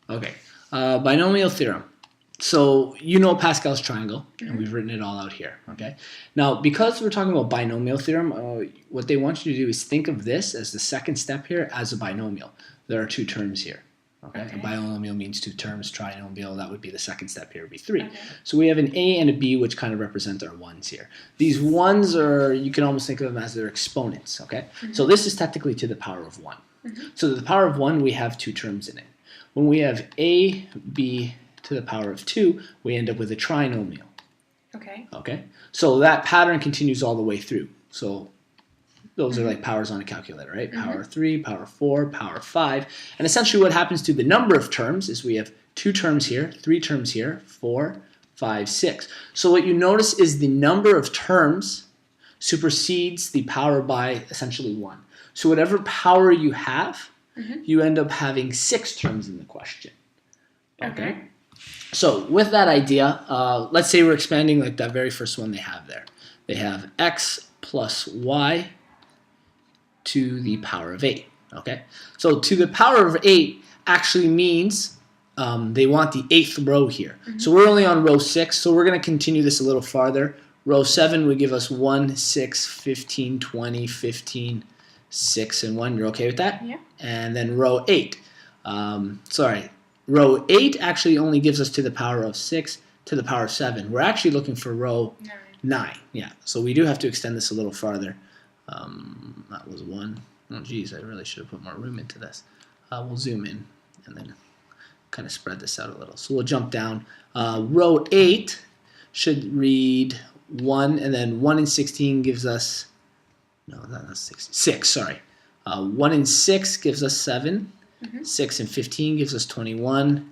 Okay, binomial theorem. So you know Pascal's triangle, and we've written it all out here. Okay. Now, because we're talking about binomial theorem, what they want you to do is think of this as the second step here as a binomial. There are two terms here. Okay. A binomial means two terms. Trinomial, that would be the second step here, would be three. Okay. So we have an A and a B, which kind of represent our ones here. These ones are, you can almost think of them as their exponents. Okay. So this is technically to the power of 1. So to the power of 1, we have two terms in it. When we have A, B to the power of 2, we end up with a trinomial. Okay. Okay. So that pattern continues all the way through. So those are like powers on a calculator, right? Power 3, power 4, power 5. And essentially what happens to the number of terms is we have 2 terms here, 3 terms here, 4, 5, 6. So what you notice is the number of terms supersedes the power by essentially 1. So whatever power you have, you end up having 6 terms in the question. Okay. So with that idea, let's say we're expanding like that very first one they have there. They have x plus y to the power of 8. Okay. So to the power of 8 actually means they want the 8th row here. So we're only on row 6, so we're going to continue this a little farther. Row 7 would give us 1, 6, 15, 20, 15, 6, and 1. You're okay with that? Yeah. And then row 8. Row 8 actually only gives us to the power of 6 to the power of 7. We're actually looking for row 9. Yeah. So we do have to extend this a little farther. That was 1. Oh, geez, I really should have put more room into this. We'll zoom in and then kind of spread this out a little. So we'll jump down. Row 8 should read 1, and then 1 and 16 gives us, no, that's 6, sorry. 1 and 6 gives us 7. 6 and 15 gives us 21,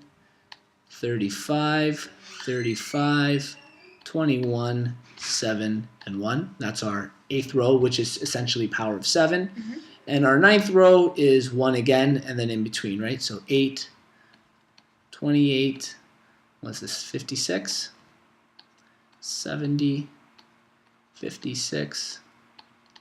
35, 35, 21, 7, and 1. That's our 8th row, which is essentially power of 7. And our 9th row is 1 again, and then in between, right? So 8, 28, what's this, 56, 70, 56,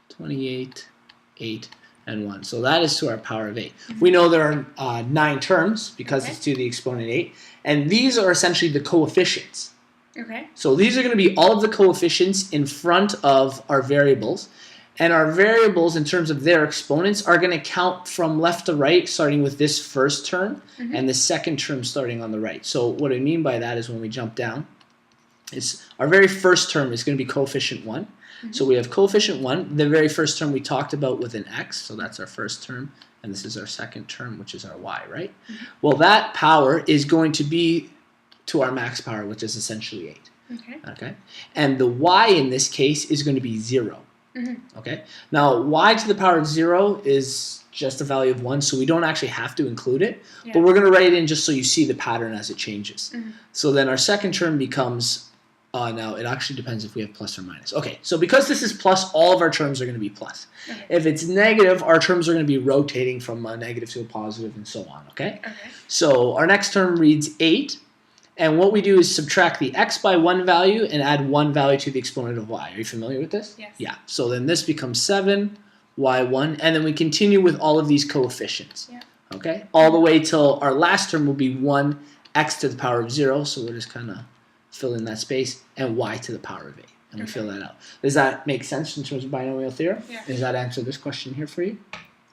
28, 8, and 1. So that is to our power of 8. We know there are 9 terms because it's to the exponent 8. And these are essentially the coefficients. Okay. So these are going to be all of the coefficients in front of our variables. And our variables, in terms of their exponents, are going to count from left to right, starting with this first term and the second term starting on the right. So what I mean by that is when we jump down, our very first term is going to be coefficient 1. So we have coefficient 1. The very first term we talked about with an x, so that's our first term, and this is our second term, which is our y, right? Well, that power is going to be to our max power, which is essentially 8. Okay. And the y in this case is going to be 0. Okay. Now, y to the power of 0 is just a value of 1, so we don't actually have to include it, but we're going to write it in just so you see the pattern as it changes. So then our second term becomes, now it actually depends if we have plus or minus. Okay, so because this is plus, all of our terms are going to be plus. If it's negative, our terms are going to be rotating from a negative to a positive and so on, okay? So our next term reads 8, and what we do is subtract the x by 1 value and add 1 value to the exponent of y. Are you familiar with this? Yes. Yeah, so then this becomes 7, y1, and then we continue with all of these coefficients, okay? All the way till our last term will be 1 x to the power of 0, so we'll just kind of fill in that space, and y to the power of 8, and we fill that out. Does that make sense in terms of binomial theorem? Yeah. Does that answer this question here for you?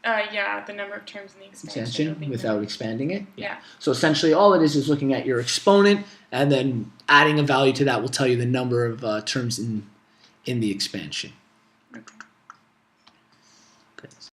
Yeah, the number of terms in the expansion. Without expanding it? Yeah. So essentially all it is looking at your exponent, and then adding a value to that will tell you the number of terms in the expansion.